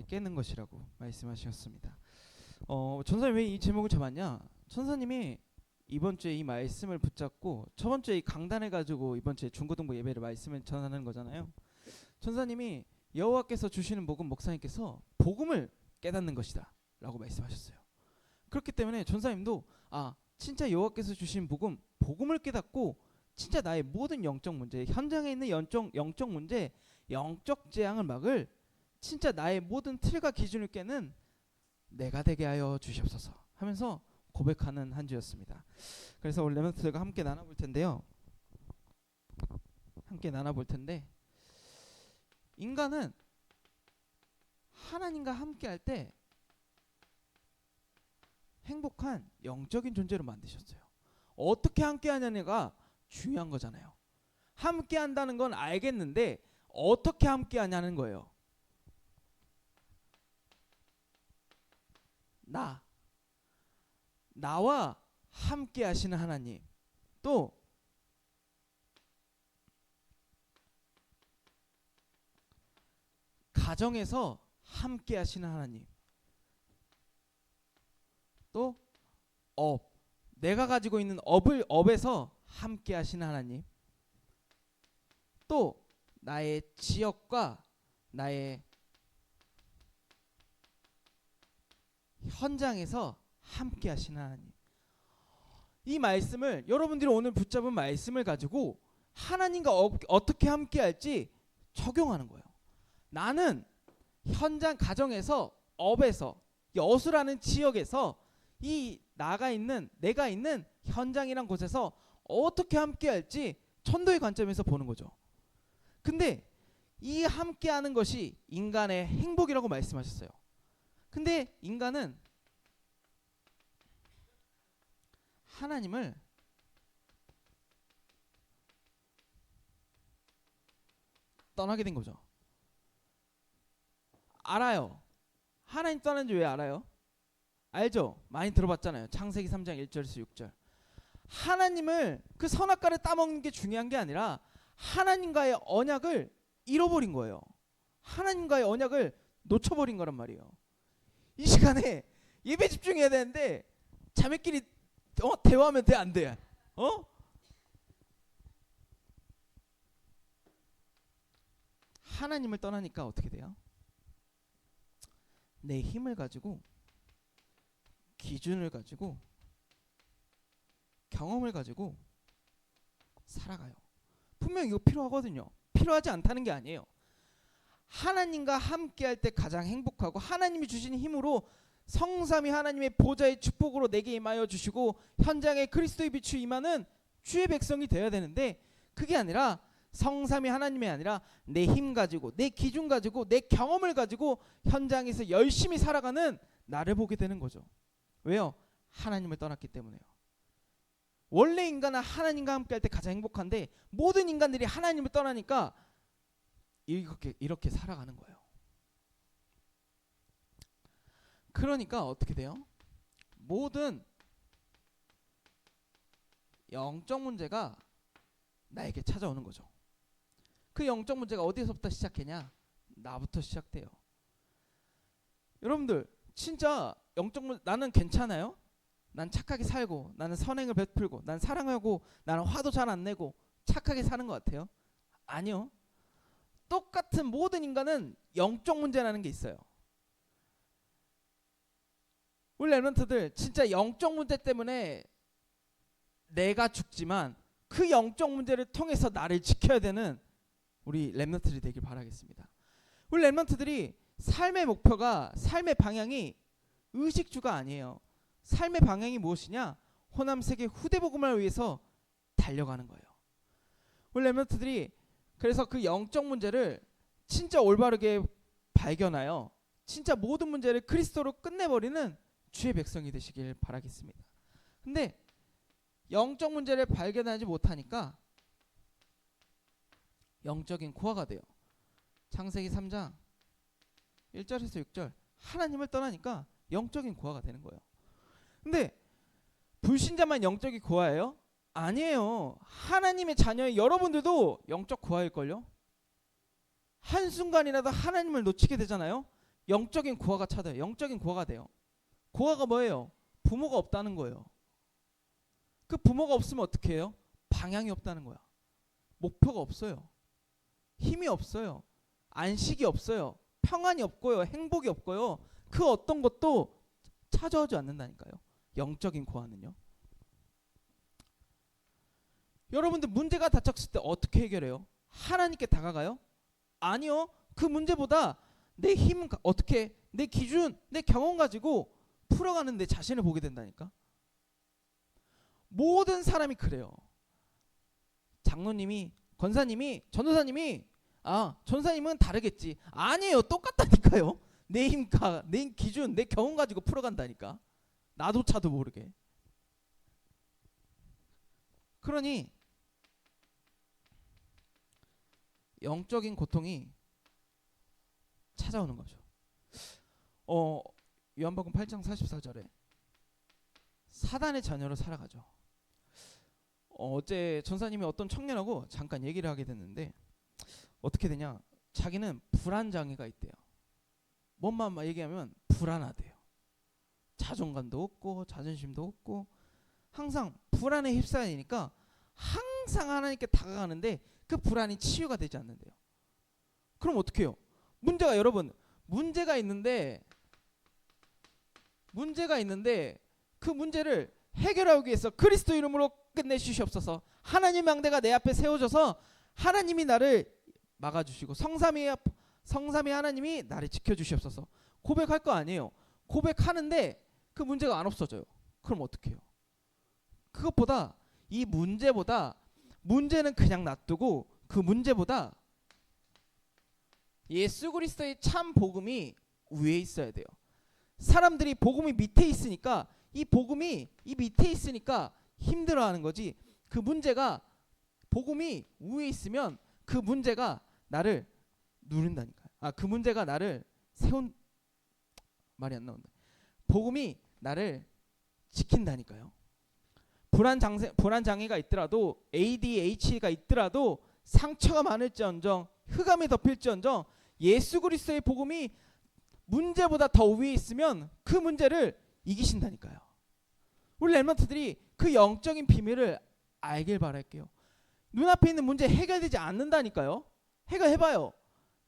깨는 것이라고 말씀하셨습니다. 전사님 왜 이 제목을 잡았냐? 전사님이 이번 주에 이 말씀을 붙잡고 저번 주에 이 강단해 가지고 이번 주에 중고등부 예배를 말씀을 전하는 거잖아요. 전사님이 여호와께서 주시는 복음 목사님께서 복음을 깨닫는 것이다 라고 말씀하셨어요. 그렇기 때문에 전사님도 진짜 여호와께서 주신 복음을 깨닫고 진짜 나의 모든 영적 문제, 현장에 있는 영적 문제, 영적 재앙을 막을 진짜 나의 모든 틀과 기준을 깨는 내가 되게 하여 주시옵소서 하면서 고백하는 한 주였습니다. 그래서 오늘 렘넌트들과 함께 나눠볼 텐데요. 인간은 하나님과 함께 할 때 행복한 영적인 존재로 만드셨어요. 어떻게 함께 하냐가 중요한 거잖아요. 함께 한다는 건 알겠는데 어떻게 함께 하냐는 거예요. 나와 함께 하시는 하나님, 또 가정에서 함께 하시는 하나님, 또 내가 가지고 있는 업에서 함께 하시는 하나님, 또 나의 지역과 나의 현장에서 함께 하시는 하나님. 이 말씀을 여러분들이 오늘 붙잡은 말씀을 가지고 하나님과 어떻게 함께 할지 적용하는 거예요. 나는 현장, 가정에서, 업에서, 여수라는 지역에서 내가 있는 현장이란 곳에서 어떻게 함께 할지 천도의 관점에서 보는 거죠. 근데 이 함께 하는 것이 인간의 행복이라고 말씀하셨어요. 근데 인간은 하나님을 떠나게 된 거죠. 알아요. 하나님 떠난지 왜 알아요? 알죠? 많이 들어봤잖아요. 창세기 3장 1절에서 6절. 하나님을 그 선악과를 따먹는 게 중요한 게 아니라 하나님과의 언약을 잃어버린 거예요. 하나님과의 언약을 놓쳐버린 거란 말이에요. 이 시간에 예배 집중해야 되는데 자매끼리 대화하면 돼, 안 돼? 하나님을 떠나니까 어떻게 돼요? 내 힘을 가지고, 기준을 가지고, 경험을 가지고 살아가요. 분명 이거 필요하거든요. 필요하지 않다는 게 아니에요. 하나님과 함께 할 때 가장 행복하고 하나님이 주신 힘으로 성삼위 하나님의 보좌의 축복으로 내게 임하여 주시고 현장에 그리스도의 빛이 임하는 주의 백성이 되어야 되는데, 그게 아니라 성삼위 하나님이 아니라 내 힘 가지고, 내 기준 가지고, 내 경험을 가지고 현장에서 열심히 살아가는 나를 보게 되는 거죠. 왜요? 하나님을 떠났기 때문에요. 원래 인간은 하나님과 함께 할 때 가장 행복한데 모든 인간들이 하나님을 떠나니까 이렇게 살아가는 거예요. 그러니까 어떻게 돼요? 모든 영적 문제가 나에게 찾아오는 거죠. 그 영적 문제가 어디서부터 시작했냐? 나부터 시작돼요. 여러분들 진짜 나는 괜찮아요? 난 착하게 살고, 나는 선행을 베풀고, 난 사랑하고, 나는 화도 잘 안 내고 착하게 사는 것 같아요? 아니요. 똑같은 모든 인간은 영적 문제라는 게 있어요. 우리 렘넌트들 진짜 영적 문제 때문에 내가 죽지만 그 영적 문제를 통해서 나를 지켜야 되는 우리 렘넌트들이 되길 바라겠습니다. 우리 렘넌트들이 삶의 목표가, 삶의 방향이 의식주가 아니에요. 삶의 방향이 무엇이냐? 호남세계 후대복음을 위해서 달려가는 거예요. 우리 렘넌트들이 그래서 그 영적 문제를 진짜 올바르게 발견하여 진짜 모든 문제를 그리스도로 끝내버리는 주의 백성이 되시길 바라겠습니다. 근데 영적 문제를 발견하지 못하니까 영적인 고아가 돼요. 창세기 3장 1절에서 6절 하나님을 떠나니까 영적인 고아가 되는 거예요. 근데 불신자만 영적인 고아예요? 아니에요. 하나님의 자녀의 여러분들도 영적 고아일걸요? 한순간이라도 하나님을 놓치게 되잖아요. 영적인 고아가 찾아요. 영적인 고아가 돼요. 고아가 뭐예요? 부모가 없다는 거예요. 그 부모가 없으면 어떻게 해요? 방향이 없다는 거야. 목표가 없어요. 힘이 없어요. 안식이 없어요. 평안이 없고요. 행복이 없고요. 그 어떤 것도 찾아오지 않는다니까요. 영적인 고아는요. 여러분들 문제가 닥쳤을 때 어떻게 해결해요? 하나님께 다가가요? 아니요. 그 문제보다 내 힘 어떻게 내 기준 내 경험 가지고 풀어가는 내 자신을 보게 된다니까. 모든 사람이 그래요. 장로님이 권사님이 전도사님이 전사님은 다르겠지. 아니에요. 똑같다니까요. 내 힘과 내 기준 내 경험 가지고 풀어간다니까. 나도차도 모르게. 그러니 영적인 고통이 찾아오는 거죠. 요한복음 8장 44절에 사단의 자녀로 살아가죠. 어제 전사님이 어떤 청년하고 잠깐 얘기를 하게 됐는데 어떻게 되냐? 자기는 불안 장애가 있대요. 뭔만 얘기하면 불안하대요. 자존감도 없고 자존심도 없고 항상 불안에 휩싸이니까 항상 하나님께 다가가는데 그 불안이 치유가 되지 않는데요. 그럼 어떻게 해요? 문제가 여러분 문제가 있는데 그 문제를 해결하기 위해서 그리스도 이름으로 끝내주시옵소서. 하나님 망대가 내 앞에 세워져서 하나님이 나를 막아주시고 성삼위 하나님이 나를 지켜주시옵소서. 고백할 거 아니에요. 고백하는데 그 문제가 안 없어져요. 그럼 어떻게 해요? 그것보다 이 문제보다 문제는 그냥 놔두고 그 문제보다 예수 그리스도의 참 복음이 위에 있어야 돼요. 사람들이 복음이 밑에 있으니까 이 복음이 이 밑에 있으니까 힘들어하는 거지. 그 문제가 복음이 위에 있으면 그 문제가 나를 누른다니까요. 그 문제가 나를 말이 안 나온다. 복음이 나를 지킨다니까요. 불안 장애가 있더라도 ADHD가 있더라도 상처가 많을지언정 흑암이 덮일지언정 예수 그리스도의 복음이 문제보다 더 위에 있으면 그 문제를 이기신다니까요. 우리 렘넌트들이 그 영적인 비밀을 알길 바랄게요. 눈앞에 있는 문제 해결되지 않는다니까요. 해결해봐요.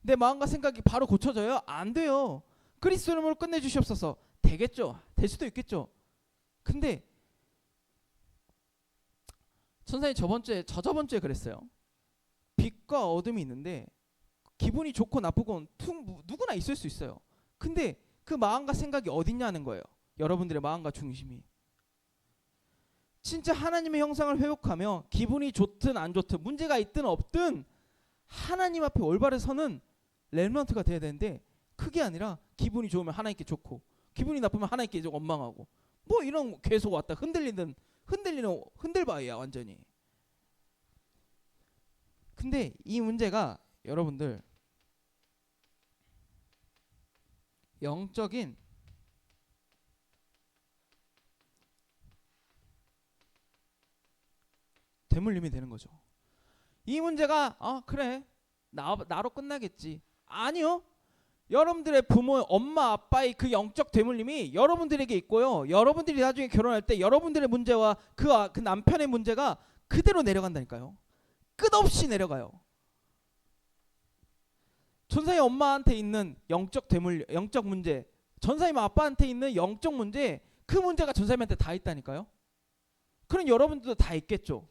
내 마음과 생각이 바로 고쳐져요? 안 돼요. 그리스도 이름으로 끝내주시옵소서. 되겠죠. 될 수도 있겠죠. 근데 천사님 저저번 주에 그랬어요. 빛과 어둠이 있는데 기분이 좋고 나쁘고 누구나 있을 수 있어요. 근데 그 마음과 생각이 어딨냐는 거예요. 여러분들의 마음과 중심이. 진짜 하나님의 형상을 회복하며 기분이 좋든 안 좋든 문제가 있든 없든 하나님 앞에 올바르게 서는 렘넌트가 돼야 되는데 그게 아니라 기분이 좋으면 하나님께 좋고 기분이 나쁘면 하나님께 원망하고 뭐 이런 계속 왔다 흔들바위야 완전히. 근데 이 문제가 여러분들 영적인 되물림이 되는 거죠. 이 문제가 그래 나로 끝나겠지. 아니요. 여러분들의 부모 엄마 아빠의 그 영적 되물림이 여러분들에게 있고요. 여러분들이 나중에 결혼할 때 여러분들의 문제와 그 남편의 문제가 그대로 내려간다니까요. 끝없이 내려가요. 전사님 엄마한테 있는 영적 문제, 전사님 아빠한테 있는 영적 문제, 그 문제가 전사님한테 다 있다니까요. 그럼 여러분들도 다 있겠죠.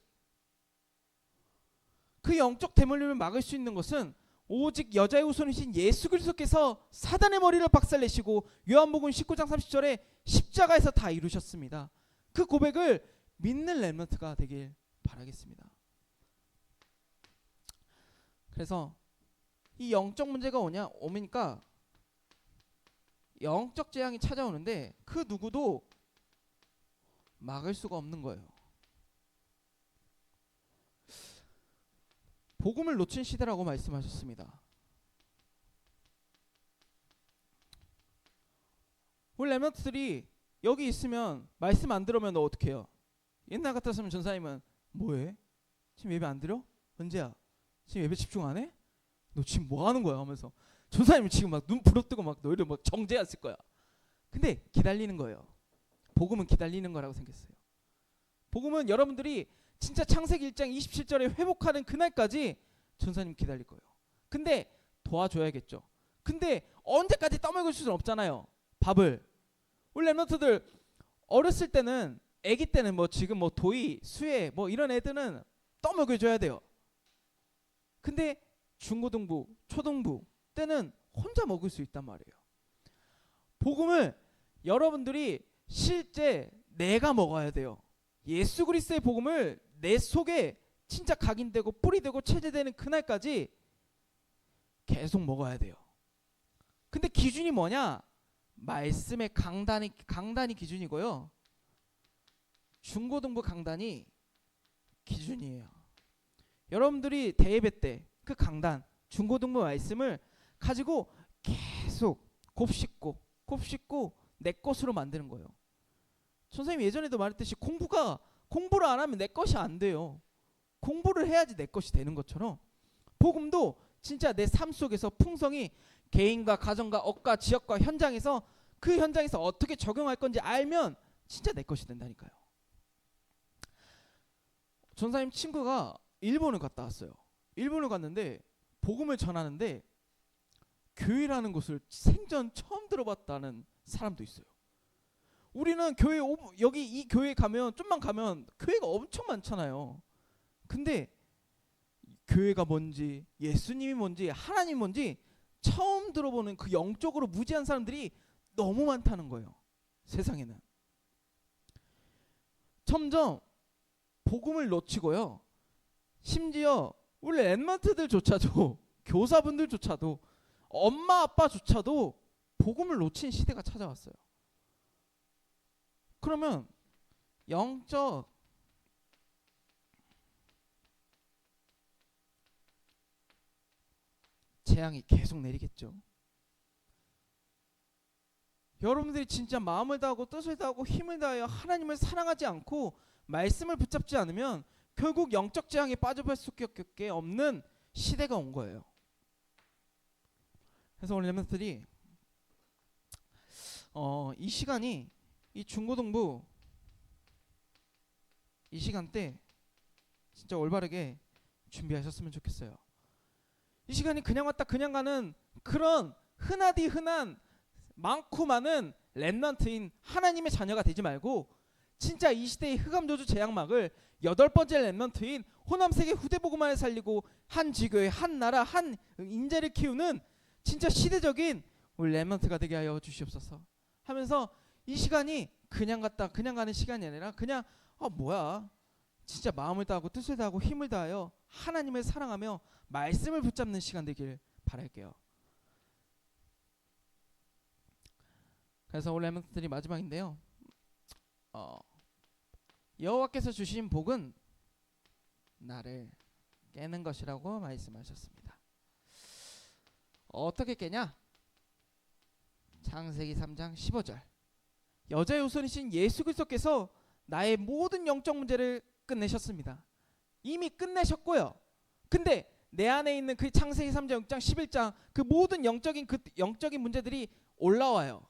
그 영적 대물림을 막을 수 있는 것은 오직 여자의 후손이신 예수 그리스도께서 사단의 머리를 박살내시고 요한복음 19장 30절에 십자가에서 다 이루셨습니다. 그 고백을 믿는 렘넌트가 되길 바라겠습니다. 그래서 이 영적 문제가 오니까 영적 재앙이 찾아오는데 그 누구도 막을 수가 없는 거예요. 복음을 놓친 시대라고 말씀하셨습니다. 우리 렘넌트들이 여기 있으면 말씀 안 들으면 너 어떻게 해요? 옛날 같았으면 전사님은 뭐해? 지금 예배 안 드려? 언제야? 지금 예배 집중 안 해? 너 지금 뭐 하는 거야? 하면서 전사님은 지금 막 눈 부릅뜨고 막 너희를 막 정죄했을 거야. 근데 기다리는 거예요. 복음은 기다리는 거라고 생겼어요. 복음은 여러분들이 진짜 창세기 1장 27절에 회복하는 그날까지 전사님 기다릴 거예요. 근데 도와줘야겠죠. 근데 언제까지 떠먹을 수는 없잖아요. 밥을. 우리 랩런트들 어렸을 때는, 아기 때는 뭐 지금 뭐 도희, 수혜 뭐 이런 애들은 떠먹여줘야 돼요. 근데 중고등부, 초등부 때는 혼자 먹을 수 있단 말이에요. 복음을 여러분들이 실제 내가 먹어야 돼요. 예수 그리스도의 복음을 내 속에 진짜 각인되고 뿌리되고 체제되는 그날까지 계속 먹어야 돼요. 근데 기준이 뭐냐? 말씀의 강단이 기준이고요. 중고등부 강단이 기준이에요. 여러분들이 대예배 때 그 강단, 중고등부 말씀을 가지고 계속 곱씹고 내 것으로 만드는 거예요. 선생님 예전에도 말했듯이 공부를 안 하면 내 것이 안 돼요. 공부를 해야지 내 것이 되는 것처럼 복음도 진짜 내 삶 속에서 풍성히 개인과 가정과 억과 지역과 현장에서 그 현장에서 어떻게 적용할 건지 알면 진짜 내 것이 된다니까요. 전사님 친구가 일본을 갔다 왔어요. 일본을 갔는데 복음을 전하는데 교회라는 곳을 생전 처음 들어봤다는 사람도 있어요. 우리는 교회 여기 이 교회 가면 좀만 가면 교회가 엄청 많잖아요. 근데 교회가 뭔지, 예수님이 뭔지, 하나님이 뭔지 처음 들어보는 그 영적으로 무지한 사람들이 너무 많다는 거예요. 세상에는. 점점 복음을 놓치고요. 심지어 우리 랩런트들조차도 교사분들조차도 엄마 아빠조차도 복음을 놓친 시대가 찾아왔어요. 그러면 영적 재앙이 계속 내리겠죠. 여러분들이 진짜 마음을 다하고 뜻을 다하고 힘을 다하여 하나님을 사랑하지 않고 말씀을 붙잡지 않으면 결국 영적 재앙에 빠져볼 수밖에 없는 시대가 온 거예요. 그래서 오늘 랩런트들이 이 시간이 이 중고등부 이 시간대 진짜 올바르게 준비하셨으면 좋겠어요. 이 시간이 그냥 왔다 그냥 가는 그런 흔하디 흔한 많고 많은 랩런트인 하나님의 자녀가 되지 말고 진짜 이 시대의 흑암저주 재앙막을 8번째 랩런트인 호남세계 후대복음만을 살리고 한 지교회, 한 나라, 한 인재를 키우는 진짜 시대적인 우리 랩런트가 되게 하여 주시옵소서 하면서 이 시간이 그냥 갔다 그냥 가는 시간이 아니라 그냥 뭐야 진짜 마음을 다하고 뜻을 다하고 힘을 다하여 하나님을 사랑하며 말씀을 붙잡는 시간 되길 바랄게요. 그래서 오늘 랩런트들이 마지막인데요. 여호와께서 주신 복은 나를 깨는 것이라고 말씀하셨습니다. 어떻게 깨냐? 창세기 3장 15절 여자의 후손이신 예수 그리스도께서 나의 모든 영적 문제를 끝내셨습니다. 이미 끝내셨고요. 근데 내 안에 있는 그 창세기 3장 6장 11장 그 모든 영적인 문제들이 올라와요.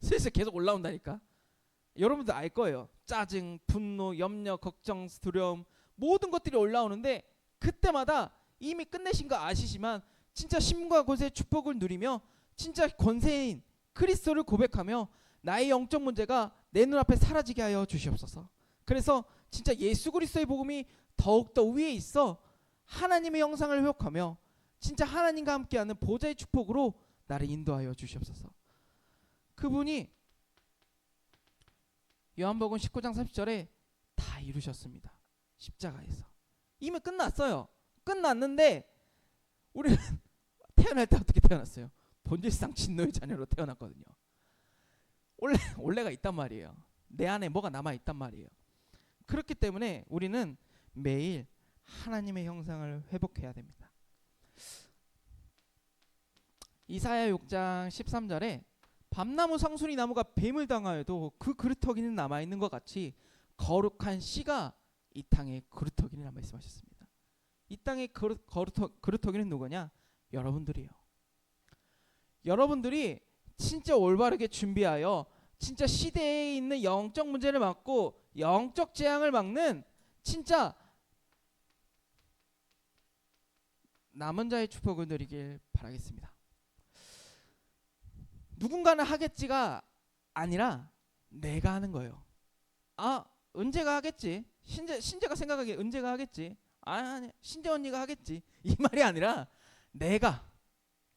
슬슬 계속 올라온다니까. 여러분들 알 거예요. 짜증, 분노, 염려, 걱정, 두려움 모든 것들이 올라오는데 그때마다 이미 끝내신 거 아시지만 진짜 심과 권세의 축복을 누리며 진짜 권세인 그리스도를 고백하며 나의 영적 문제가 내 눈앞에 사라지게 하여 주시옵소서. 그래서 진짜 예수 그리스도의 복음이 더욱더 위에 있어 하나님의 형상을 회복하며 진짜 하나님과 함께하는 보좌의 축복으로 나를 인도하여 주시옵소서. 그분이 요한복음 19장 30절에 다 이루셨습니다. 십자가에서 이미 끝났어요. 끝났는데 우리는 태어날 때 어떻게 태어났어요? 본질상 진노의 자녀로 태어났거든요. 원래가 있단 말이에요. 내 안에 뭐가 남아 있단 말이에요. 그렇기 때문에 우리는 매일 하나님의 형상을 회복해야 됩니다. 이사야 6장 13절에 밤나무 상수리 나무가 뱀을 당하여도 그 그루터기는 남아있는 것 같이 거룩한 씨가 이 땅의 그루터기니라 말씀하셨습니다. 이 땅의 그루터기는 누구냐? 여러분들이에요. 여러분들이 진짜 올바르게 준비하여 진짜 시대에 있는 영적 문제를 막고 영적 재앙을 막는 진짜 남은 자의 축복을 누리길 바라겠습니다. 누군가는 하겠지가 아니라 내가 하는 거예요. 아, 은재가 하겠지. 신재가 생각하기에 은재가 하겠지. 아니, 신재 언니가 하겠지. 이 말이 아니라 내가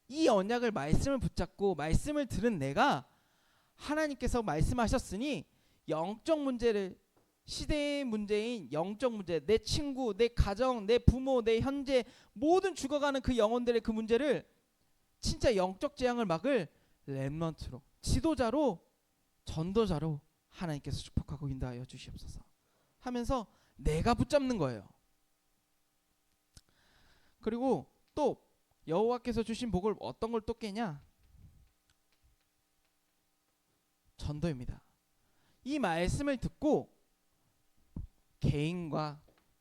이 언약을 말씀을 붙잡고 말씀을 들은 내가 하나님께서 말씀하셨으니 영적 문제를 시대의 문제인 영적 문제, 내 친구, 내 가정, 내 부모, 내 현재 모든 죽어가는 그 영혼들의 그 문제를 진짜 영적 재앙을 막을 렘넌트로, 지도자로, 전도자로 하나님께서 축복하고 인도하여 주시옵소서 하면서 내가 붙잡는 거예요. 그리고 또 여호와께서 주신 복을 어떤 걸 또 깨냐? 전도입니다. 이 말씀을 듣고 개인과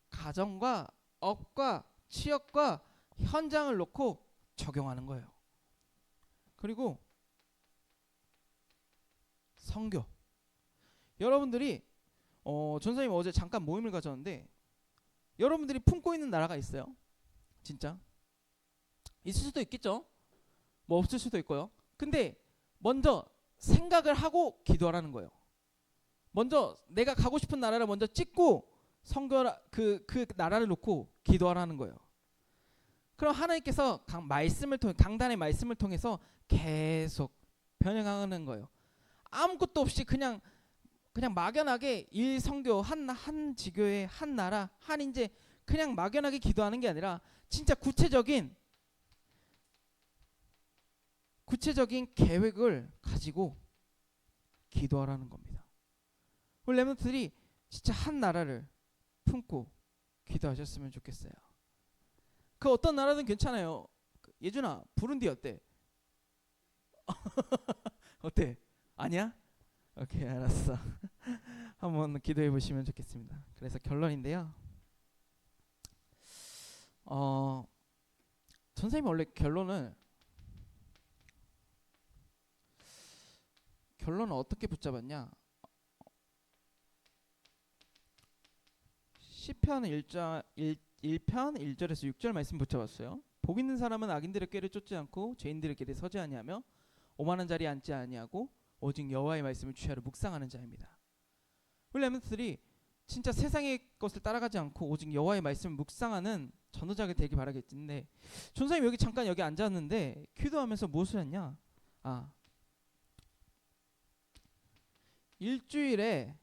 가정과 업과 취업과 현장을 놓고 적용하는 거예요. 그리고 선교. 여러분들이 전사님 어제 잠깐 모임을 가졌는데 여러분들이 품고 있는 나라가 있어요. 진짜 있을 수도 있겠죠. 뭐 없을 수도 있고요. 근데 먼저 생각을 하고 기도하라는 거예요. 먼저 내가 가고 싶은 나라를 먼저 찍고 그 나라를 놓고 기도하라는 거예요. 그럼 하나님께서 말씀을 통해 강단의 말씀을 통해서 계속 변형하는 거예요. 아무것도 없이 그냥 막연하게 일 선교 한 지교회 한 나라 한 인재 그냥 막연하게 기도하는 게 아니라 진짜 구체적인 계획을 가지고 기도하라는 겁니다. 우리 렘넌트들이 진짜 한 나라를 품고 기도하셨으면 좋겠어요. 그 어떤 나라든 괜찮아요. 예준아, 부룬디 어때? 어때? 아니야? 오케이, 알았어. 한번 기도해 보시면 좋겠습니다. 그래서 결론인데요. 선생님이 원래 결론을 어떻게 붙잡았냐? 시편 1편 1절에서 6절 말씀 붙잡았어요. 복 있는 사람은 악인들의 꾀를 쫓지 않고 죄인들의 길에 서지 아니하며 오만한 자리에 앉지 아니하고 오직 여호와의 말씀을 취하러 묵상하는 자입니다. 우리 렘넌트들이 진짜 세상의 것을 따라가지 않고 오직 여호와의 말씀을 묵상하는 전도자가 되길 바라겠는데 전사님 여기 앉았는데 기도하면서 무엇을 했냐? 일주일에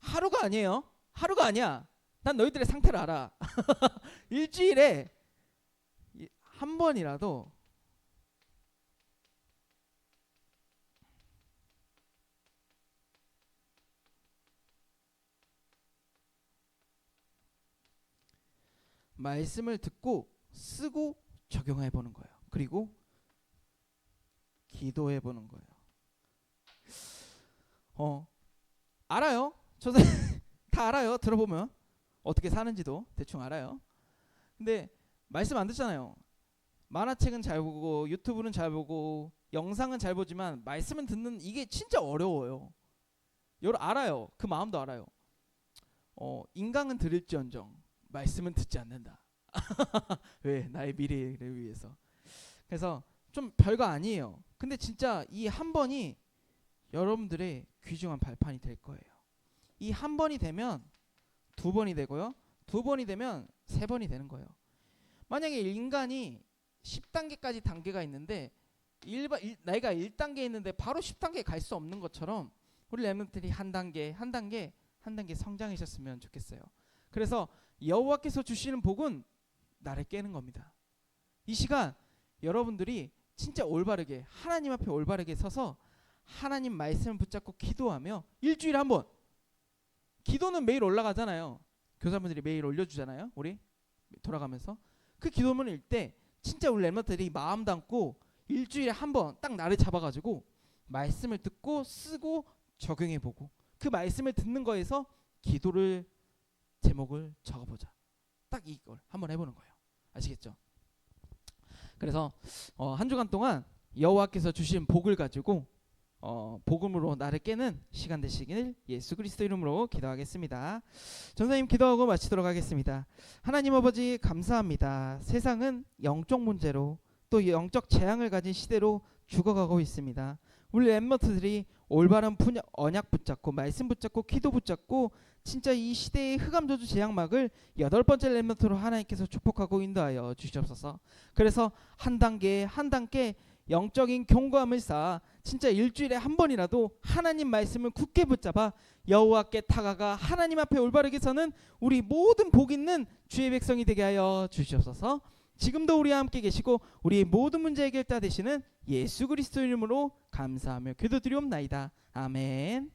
하루가 아니에요. 하루가 아니야. 난 너희들의 상태를 알아. 일주일에 한 번이라도 말씀을 듣고 쓰고 적용해 보는 거예요. 그리고 기도해 보는 거예요. 알아요. 저도 다 알아요. 들어보면 어떻게 사는지도 대충 알아요. 근데 말씀 안 듣잖아요. 만화책은 잘 보고 유튜브는 잘 보고 영상은 잘 보지만 말씀은 듣는 이게 진짜 어려워요. 여러분 알아요. 그 마음도 알아요. 인강은 들을지언정 말씀은 듣지 않는다. 왜? 나의 미래를 위해서. 그래서 좀 별거 아니에요. 근데 진짜 이 한 번이 여러분들의 귀중한 발판이 될 거예요. 이 한 번이 되면 두 번이 되고요. 두 번이 되면 세 번이 되는 거예요. 만약에 인간이 10단계까지 단계가 있는데 나이가 1단계에 있는데 바로 10단계에 갈 수 없는 것처럼 우리 렘넌트들이 한 단계 성장하셨으면 좋겠어요. 그래서 여호와께서 주시는 복은 나를 깨는 겁니다. 이 시간 여러분들이 진짜 올바르게 하나님 앞에 올바르게 서서 하나님 말씀을 붙잡고 기도하며 일주일에 한 번 기도는 매일 올라가잖아요. 교사분들이 매일 올려주잖아요. 우리 돌아가면서 그 기도문을 읽을 때 진짜 우리 렘넌트들이 마음 담고 일주일에 한 번 딱 나를 잡아가지고 말씀을 듣고 쓰고 적용해보고 그 말씀을 듣는 거에서 기도를 제목을 적어보자. 딱 이걸 한번 해보는 거예요. 아시겠죠? 그래서 한 주간 동안 여호와께서 주신 복을 가지고 복음으로 나를 깨는 시간 되시길 예수 그리스도 이름으로 기도하겠습니다. 전사님 기도하고 마치도록 하겠습니다. 하나님 아버지 감사합니다. 세상은 영적 문제로 또 영적 재앙을 가진 시대로 죽어가고 있습니다. 우리 랩런트들이 올바른 언약 붙잡고 말씀 붙잡고 기도 붙잡고 진짜 이 시대의 흑암 저주 재앙막을 8번째 랩런트로 하나님께서 축복하고 인도하여 주시옵소서. 그래서 한 단계 한 단계 영적인 경고함을 쌓아 진짜 일주일에 한 번이라도 하나님 말씀을 굳게 붙잡아 여호와께 다가가 하나님 앞에 올바르게 서는 우리 모든 복 있는 주의 백성이 되게 하여 주시옵소서. 지금도 우리와 함께 계시고 우리의 모든 문제 해결자 되시는 예수 그리스도 이름으로 감사하며 기도드리옵나이다. 아멘.